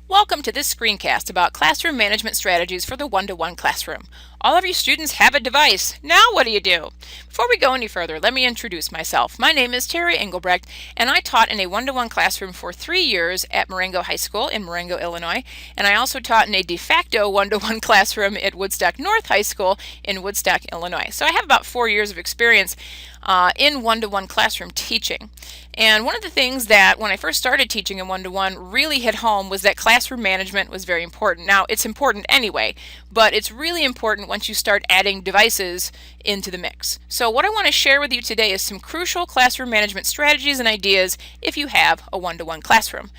Welcome to this screencast about classroom management strategies for the one-to-one classroom. All of you students have a device. Now what do you do? Before we go any further, let me introduce myself. My name is Terry Engelbrecht, and I taught in a one-to-one classroom for 3 years at Marengo High School in Marengo, Illinois, and I also taught in a de facto one-to-one classroom at Woodstock North High School in Woodstock, Illinois. So I have about 4 years of experience in one-to-one classroom teaching. And one of the things that when I first started teaching in one-to-one really hit home was that classroom management was very important. Now, it's important anyway, but it's really important once you start adding devices into the mix. So what I want to share with you today is some crucial classroom management strategies and ideas if you have a one-to-one classroom.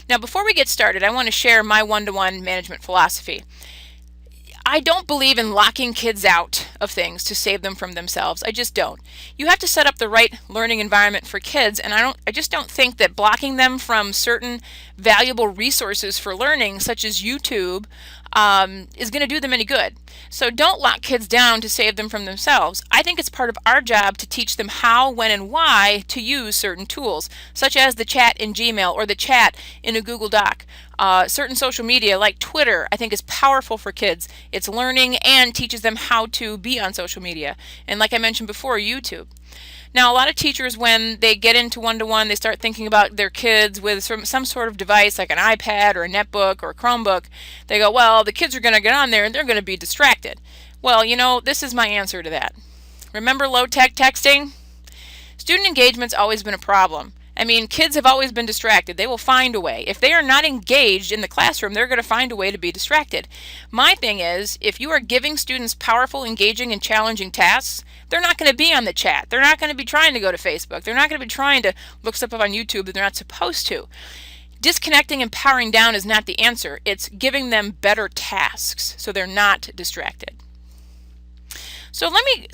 Now, before we get started, I want to share my one-to-one management philosophy. I don't believe in locking kids out of things to save them from themselves. I just don't. You have to set up the right learning environment for kids, and I just don't think that blocking them from certain valuable resources for learning, such as YouTube, is going to do them any good. So don't lock kids down to save them from themselves. I think it's part of our job to teach them how, when, and why to use certain tools, such as the chat in Gmail or the chat in a Google Doc. Certain social media like Twitter, I think, is powerful for kids. It's learning and teaches them how to be on social media. And like I mentioned before, YouTube. Now, a lot of teachers, when they get into one-to-one, they start thinking about their kids with some sort of device like an iPad or a netbook or a Chromebook. They go, well, the kids are going to get on there and they're going to be distracted. Well, you know, this is my answer to that. Remember low-tech texting? Student engagement's always been a problem. I mean, kids have always been distracted. They will find a way. If they are not engaged in the classroom, they're going to find a way to be distracted. My thing is, if you are giving students powerful, engaging, and challenging tasks, they're not going to be on the chat. They're not going to be trying to go to Facebook. They're not going to be trying to look stuff up on YouTube that they're not supposed to. Disconnecting and powering down is not the answer. It's giving them better tasks so they're not distracted. So let me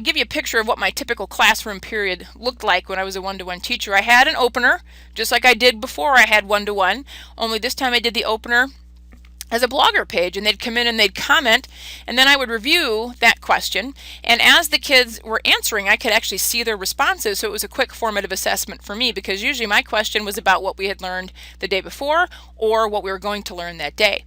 give you a picture of what my typical classroom period looked like when I was a one-to-one teacher. I had an opener, just like I did before I had one-to-one, only this time I did the opener as a blogger page, and they'd come in and they'd comment, and then I would review that question, and as the kids were answering, I could actually see their responses, so it was a quick formative assessment for me, because usually my question was about what we had learned the day before or what we were going to learn that day.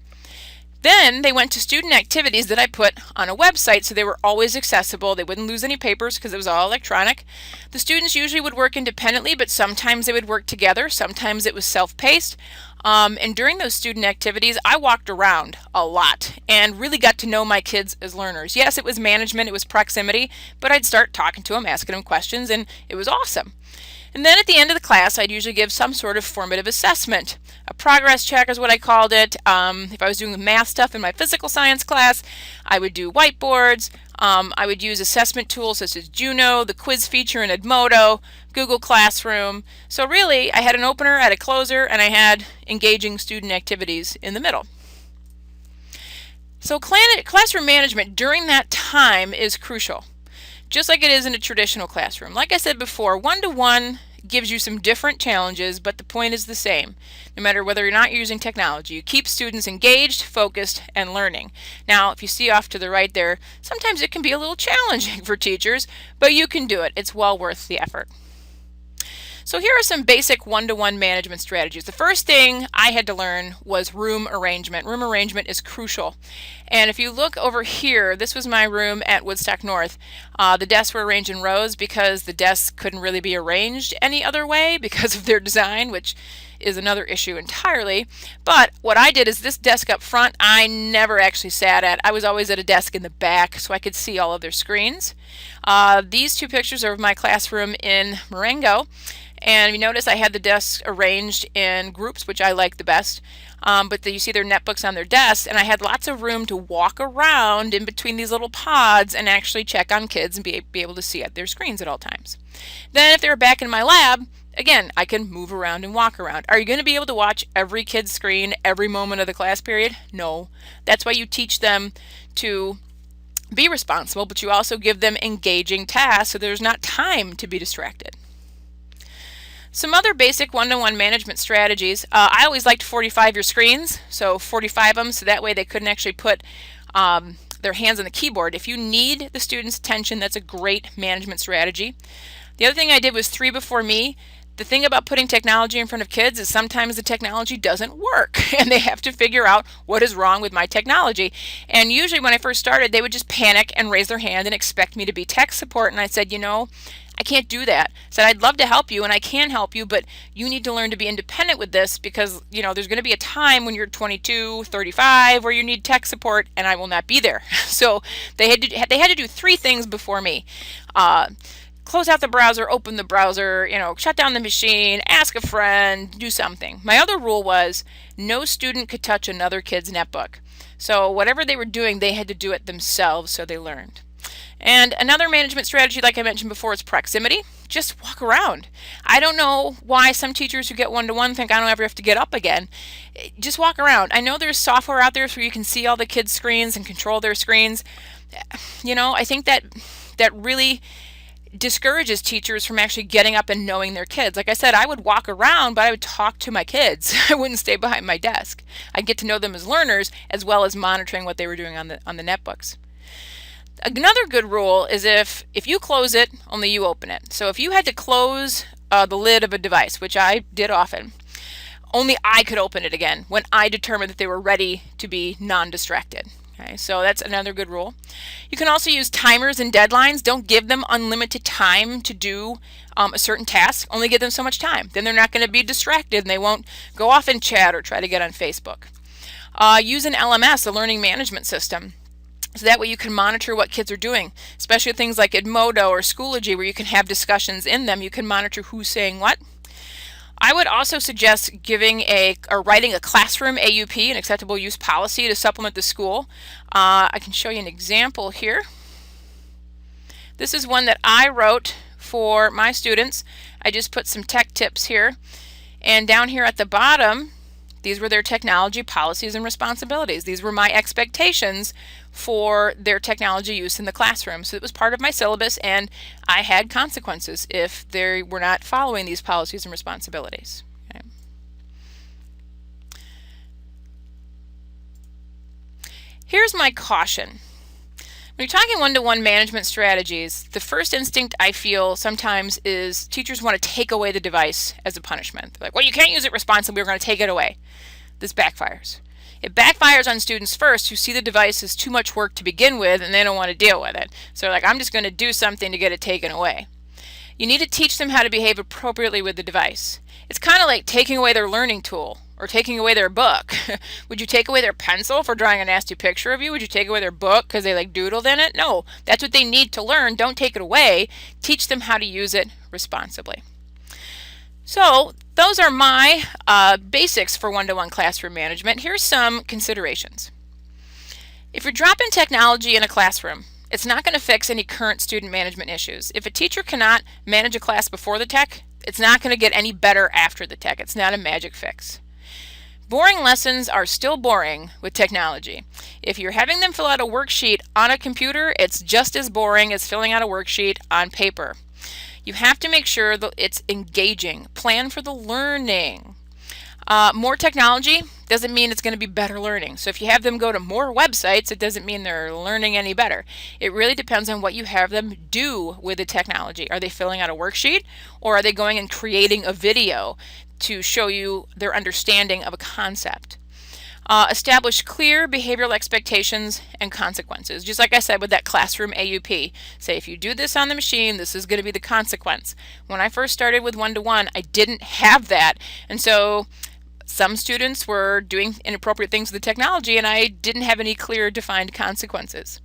Then they went to student activities that I put on a website, so they were always accessible. They wouldn't lose any papers because it was all electronic. The students usually would work independently, but sometimes they would work together. Sometimes it was self-paced. And during those student activities, I walked around a lot and really got to know my kids as learners. Yes, it was management, it was proximity, but I'd start talking to them, asking them questions, and it was awesome. And then at the end of the class, I'd usually give some sort of formative assessment. A progress check is what I called it. If I was doing the math stuff in my physical science class, I would do whiteboards. I would use assessment tools such as Juno, the quiz feature in Edmodo, Google Classroom. So really, I had an opener, I had a closer, and I had engaging student activities in the middle. So classroom management during that time is crucial, just like it is in a traditional classroom. Like I said before, one-to-one gives you some different challenges, but the point is the same. No matter whether you're not using technology, you keep students engaged, focused, and learning. Now, if you see off to the right there, sometimes it can be a little challenging for teachers, but you can do it. It's well worth the effort. So here are some basic one-to-one management strategies. The first thing I had to learn was room arrangement. Room arrangement is crucial. And if you look over here, this was my room at Woodstock North. The desks were arranged in rows because the desks couldn't really be arranged any other way because of their design, which is another issue entirely. But what I did is this desk up front, I never actually sat at. I was always at a desk in the back so I could see all of their screens. These two pictures are of my classroom in Marengo. And you notice I had the desks arranged in groups, which I like the best. But you see their netbooks on their desks, and I had lots of room to walk around in between these little pods and actually check on kids and be able to see at their screens at all times. Then if they were back in my lab, again, I can move around and walk around. Are you going to be able to watch every kid's screen every moment of the class period? No. That's why you teach them to be responsible, but you also give them engaging tasks so there's not time to be distracted. Some other basic one-to-one management strategies. I always liked 45 your screens, so 45 them, so that way they couldn't actually put their hands on the keyboard. If you need the student's attention, that's a great management strategy. The other thing I did was 3 before me. The thing about putting technology in front of kids is sometimes the technology doesn't work and they have to figure out what is wrong with my technology. And usually when I first started, they would just panic and raise their hand and expect me to be tech support. And I said, I can't do that. I said, I'd love to help you and I can help you, but you need to learn to be independent with this because, there's going to be a time when you're 22, 35 where you need tech support and I will not be there. So they had to do three things before me. Close out the browser, open the browser, shut down the machine, ask a friend, do something. My other rule was no student could touch another kid's netbook. So whatever they were doing, they had to do it themselves so they learned. And another management strategy, like I mentioned before, is proximity. Just walk around. I don't know why some teachers who get one-to-one think I don't ever have to get up again. Just walk around. I know there's software out there where you can see all the kids' screens and control their screens. I think that really discourages teachers from actually getting up and knowing their kids. Like I said, I would walk around, but I would talk to my kids. I wouldn't stay behind my desk. I'd get to know them as learners as well as monitoring what they were doing on the netbooks. Another good rule is if you close it, only you open it. So if you had to close the lid of a device, which I did often, only I could open it again when I determined that they were ready to be non-distracted. Okay, so that's another good rule. You can also use timers and deadlines. Don't give them unlimited time to do a certain task. Only give them so much time. Then they're not going to be distracted and they won't go off and chat or try to get on Facebook. Use an LMS, a learning management system. So that way you can monitor what kids are doing, especially things like Edmodo or Schoology where you can have discussions in them. You can monitor who's saying what. I would also suggest writing a classroom AUP, an acceptable use policy, to supplement the school. I can show you an example here. This is one that I wrote for my students. I just put some tech tips here. And down here at the bottom, these were their technology policies and responsibilities. These were my expectations for their technology use in the classroom. So it was part of my syllabus and I had consequences if they were not following these policies and responsibilities. Okay. Here's my caution. When you're talking one-to-one management strategies, the first instinct I feel sometimes is teachers want to take away the device as a punishment. They're like, well, you can't use it responsibly, we're going to take it away. This backfires. It backfires on students first who see the device as too much work to begin with and they don't want to deal with it. So they're like, I'm just going to do something to get it taken away. You need to teach them how to behave appropriately with the device. It's kind of like taking away their learning tool or taking away their book. Would you take away their pencil for drawing a nasty picture of you? Would you take away their book because they doodled in it? No, that's what they need to learn. Don't take it away. Teach them how to use it responsibly. So those are my basics for one-to-one classroom management. Here's some considerations. If you're dropping technology in a classroom, it's not going to fix any current student management issues. If a teacher cannot manage a class before the tech, it's not going to get any better after the tech. It's not a magic fix. Boring lessons are still boring with technology. If you're having them fill out a worksheet on a computer, it's just as boring as filling out a worksheet on paper. You have to make sure that it's engaging. Plan for the learning. More technology doesn't mean it's going to be better learning. So if you have them go to more websites, it doesn't mean they're learning any better. It really depends on what you have them do with the technology. Are they filling out a worksheet or are they going and creating a video to show you their understanding of a concept? Establish clear behavioral expectations and consequences. Just like I said with that classroom AUP. Say if you do this on the machine, this is going to be the consequence. When I first started with one-to-one, I didn't have that. And so some students were doing inappropriate things with the technology and I didn't have any clear defined consequences.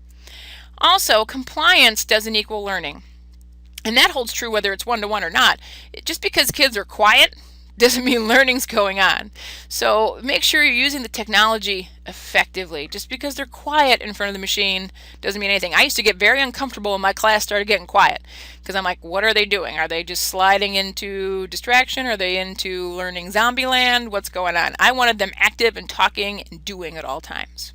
Also, compliance doesn't equal learning. And that holds true whether it's one-to-one or not. Just because kids are quiet doesn't mean learning's going on. So make sure you're using the technology effectively. Just because they're quiet in front of the machine doesn't mean anything. I used to get very uncomfortable when my class started getting quiet because I'm like, what are they doing? Are they just sliding into distraction? Are they into learning Zombieland? What's going on? I wanted them active and talking and doing at all times.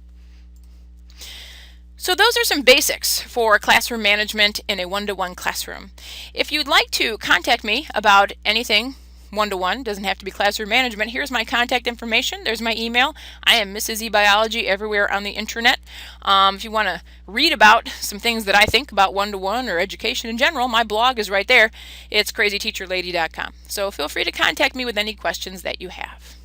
So those are some basics for classroom management in a one-to-one classroom. If you'd like to contact me about anything one-to-one, doesn't have to be classroom management, here's my contact information. There's my email. I am Mrs. E Biology everywhere on the internet. If you want to read about some things that I think about one-to-one or education in general, my blog is right there. It's crazyteacherlady.com. So feel free to contact me with any questions that you have.